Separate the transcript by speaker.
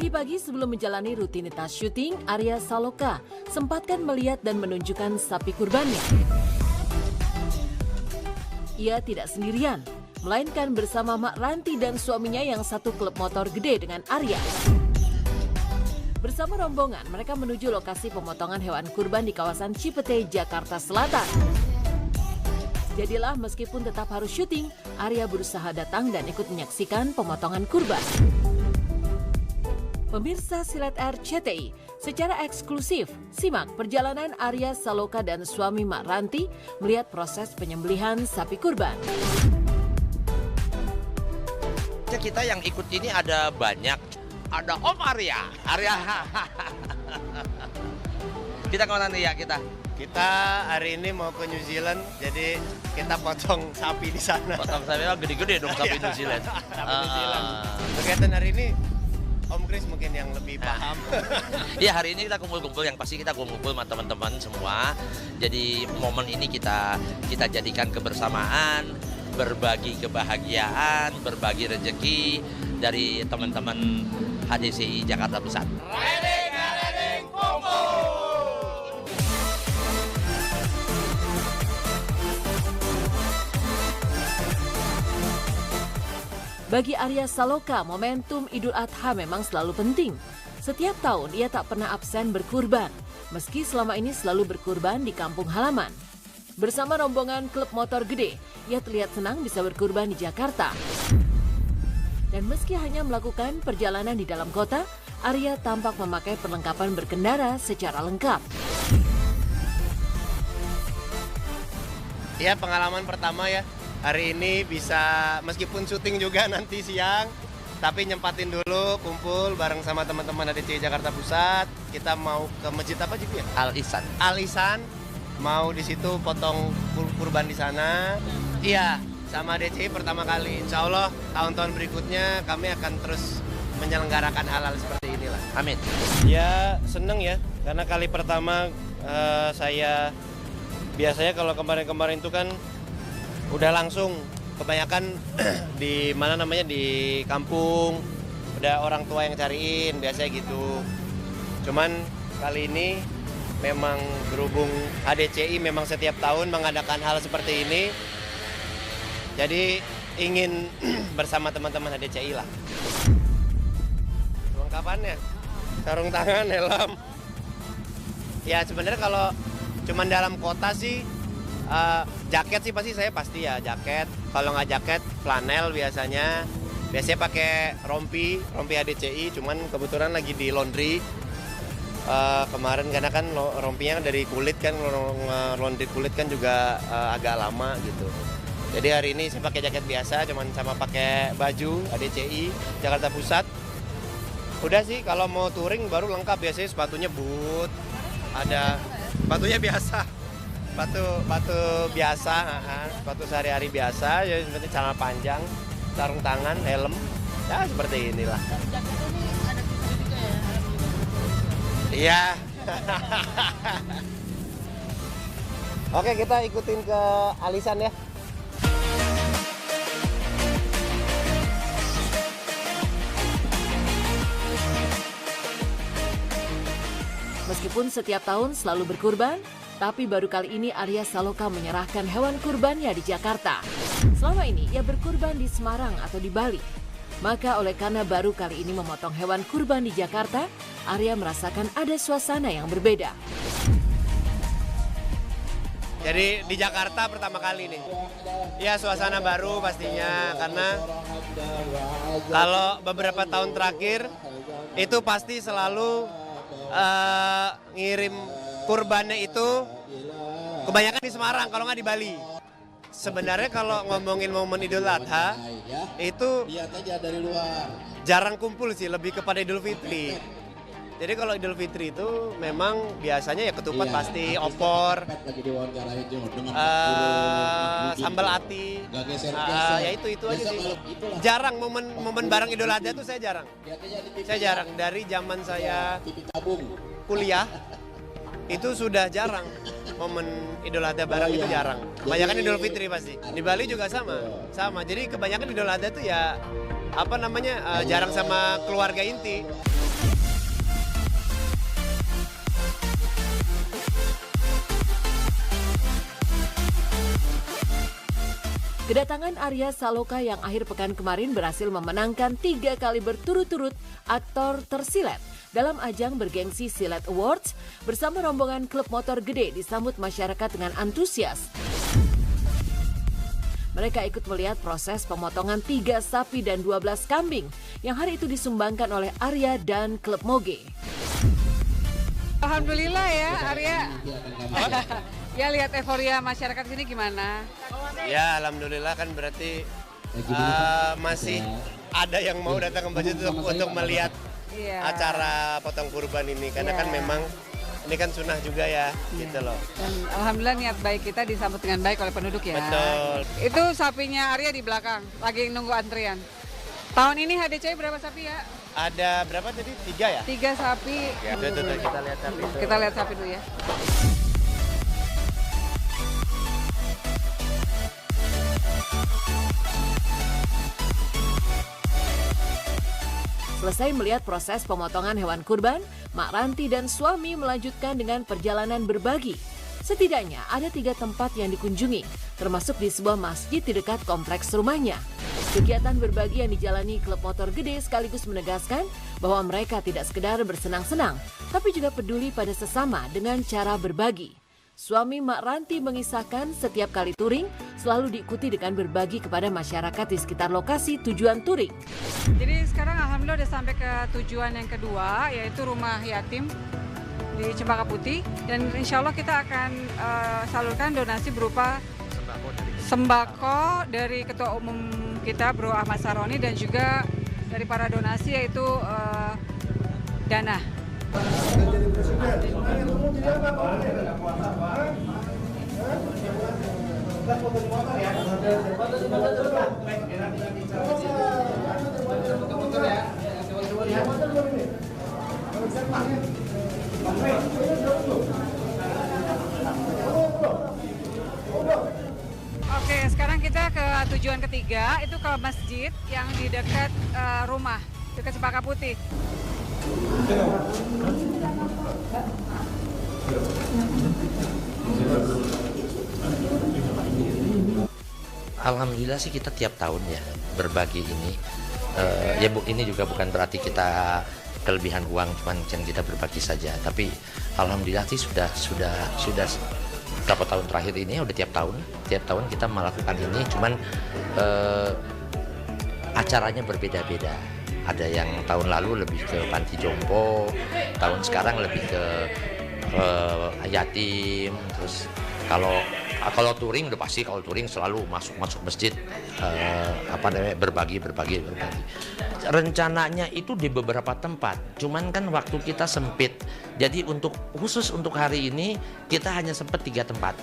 Speaker 1: Pagi-pagi sebelum menjalani rutinitas syuting, Arya Saloka sempatkan melihat dan menunjukkan sapi kurbannya. Ia tidak sendirian, melainkan bersama Mak Ranti dan suaminya yang satu klub motor gede dengan Arya. Bersama rombongan, mereka menuju lokasi pemotongan hewan kurban di kawasan Cipete, Jakarta Selatan. Jadilah meskipun tetap harus syuting, Arya berusaha datang dan ikut menyaksikan pemotongan kurban. Pemirsa Silet RCTI, secara eksklusif, simak perjalanan Arya Saloka dan suami Mak Ranti melihat proses penyembelihan sapi kurban.
Speaker 2: Kita yang ikut ini ada banyak, ada Om Arya. Kita kemana nih ya kita?
Speaker 3: Kita hari ini mau ke New Zealand, jadi kita potong sapi di sana.
Speaker 2: Potong sapi gede-gede dong sapi New Zealand.
Speaker 3: Sapi New Zealand. Kegiatan hari ini Om Kris mungkin yang lebih paham.
Speaker 2: Ya hari ini kita kumpul-kumpul, yang pasti kita kumpul sama teman-teman semua. Jadi momen ini kita jadikan kebersamaan, berbagi kebahagiaan, berbagi rezeki dari teman-teman HDCI Jakarta Pusat.
Speaker 3: Reding, kumpul!
Speaker 1: Bagi Arya Saloka, momentum Idul Adha memang selalu penting. Setiap tahun ia tak pernah absen berkurban, meski selama ini selalu berkurban di kampung halaman. Bersama rombongan klub motor gede, ia terlihat senang bisa berkurban di Jakarta. Dan meski hanya melakukan perjalanan di dalam kota, Arya tampak memakai perlengkapan berkendara secara lengkap.
Speaker 3: Ya, pengalaman pertama ya. Hari ini bisa, meskipun syuting juga nanti siang, tapi nyempatin dulu kumpul bareng sama teman-teman HDCI Jakarta Pusat. Kita mau ke masjid apa juga ya? Al Ihsan. Mau di situ potong kurban di sana. Iya, sama HDCI pertama kali. Insya Allah tahun-tahun berikutnya kami akan terus menyelenggarakan halal seperti inilah.
Speaker 2: Amin.
Speaker 3: Ya seneng ya, karena kali pertama saya biasanya kalau kemarin-kemarin itu kan udah langsung kebanyakan di mana namanya di kampung, udah orang tua yang cariin biasanya gitu. Cuman kali ini memang berhubung HDCI memang setiap tahun mengadakan hal seperti ini, jadi ingin bersama teman-teman HDCI lah. Lengkapannya sarung tangan, helm. Ya sebenarnya kalau cuman dalam kota sih jaket sih pasti ya jaket. Kalau nggak jaket flanel biasanya pakai rompi HDCI. Cuman kebetulan lagi di laundry kemarin karena kan rompinya dari kulit kan, laundry kulit kan juga agak lama gitu. Jadi hari ini saya pakai jaket biasa, cuman sama pakai baju HDCI Jakarta Pusat. Udah sih kalau mau touring baru lengkap, biasanya sepatunya boot, ada sepatunya biasa. Sepatu biasa, sepatu sehari-hari biasa, ya seperti celana panjang, sarung tangan, helm, ya seperti inilah. Iya. Oke, kita ikutin ke Al Ihsan ya.
Speaker 1: Meskipun setiap tahun selalu berkurban, tapi baru kali ini Arya Saloka menyerahkan hewan kurbannya di Jakarta. Selama ini ia berkurban di Semarang atau di Bali. Maka oleh karena baru kali ini memotong hewan kurban di Jakarta, Arya merasakan ada suasana yang berbeda.
Speaker 3: Jadi di Jakarta pertama kali nih. Ya suasana baru pastinya, karena kalau beberapa tahun terakhir itu pasti selalu ngirim kurbannya itu kebanyakan di Semarang, kalau nggak di Bali. Sebenarnya kalau ngomongin momen Idul Adha itu jarang kumpul sih, lebih kepada Idul Fitri. Jadi kalau Idul Fitri itu memang biasanya ya ketupat pasti, opor, sambal ati, ya itu aja sih. Jarang momen bareng Idul Adha itu saya jarang. Dari zaman saya kuliah itu sudah jarang momen Idul Adha bareng, itu jarang. Kebanyakan Idul Fitri pasti. Di Bali juga sama. Jadi kebanyakan Idul Adha itu ya jarang sama keluarga inti.
Speaker 1: Kedatangan Arya Saloka yang akhir pekan kemarin berhasil memenangkan 3 kali berturut-turut aktor tersilet dalam ajang bergengsi Silet Awards bersama rombongan klub motor gede disambut masyarakat dengan antusias. Mereka ikut melihat proses pemotongan 3 sapi dan 12 kambing yang hari itu disumbangkan oleh Arya dan klub Moge.
Speaker 4: Alhamdulillah ya Arya. Ya lihat euforia masyarakat sini gimana?
Speaker 3: Ya alhamdulillah kan berarti masih ada yang mau datang ke masjid untuk melihat acara potong kurban ini. Karena kan memang ini kan sunnah juga ya, gitu loh.
Speaker 4: Dan alhamdulillah niat baik kita disambut dengan baik oleh penduduk ya.
Speaker 3: Betul.
Speaker 4: Itu sapinya Arya di belakang, lagi nunggu antrian. Tahun ini HDC berapa sapi ya?
Speaker 3: Ada berapa tadi? 3 ya?
Speaker 4: 3 sapi.
Speaker 3: Ya, tuh, kita lihat sapi.
Speaker 4: Kita lihat sapi dulu ya.
Speaker 1: Selesai melihat proses pemotongan hewan kurban, Mak Ranti dan suami melanjutkan dengan perjalanan berbagi. Setidaknya ada 3 tempat yang dikunjungi, termasuk di sebuah masjid di dekat kompleks rumahnya. Kegiatan berbagi yang dijalani klub motor gede sekaligus menegaskan bahwa mereka tidak sekedar bersenang-senang, tapi juga peduli pada sesama dengan cara berbagi. Suami Mak Ranti mengisahkan setiap kali touring selalu diikuti dengan berbagi kepada masyarakat di sekitar lokasi tujuan touring.
Speaker 4: Jadi sekarang alhamdulillah udah sampai ke tujuan yang kedua, yaitu rumah yatim di Cempaka Putih. Dan insya Allah kita akan salurkan donasi berupa sembako dari Ketua Umum kita Bro Ahmad Saroni dan juga dari para donasi yaitu dana. Oke, sekarang kita ke tujuan ketiga, itu ke masjid yang di dekat rumah, dekat Cempaka Putih.
Speaker 2: Alhamdulillah sih kita tiap tahun ya berbagi ini. Ya Bu, ini juga bukan berarti kita kelebihan uang, cuman kita berbagi saja. Tapi alhamdulillah sih sudah berapa tahun terakhir ini udah tiap tahun kita melakukan ini. Cuman acaranya berbeda-beda. Ada yang tahun lalu lebih ke panti jompo, tahun sekarang lebih ke yatim. Terus kalau touring udah pasti, kalau touring selalu masuk masjid berbagi. Rencananya itu di beberapa tempat, cuman kan waktu kita sempit. Jadi khusus untuk hari ini kita hanya sempat 3 tempat.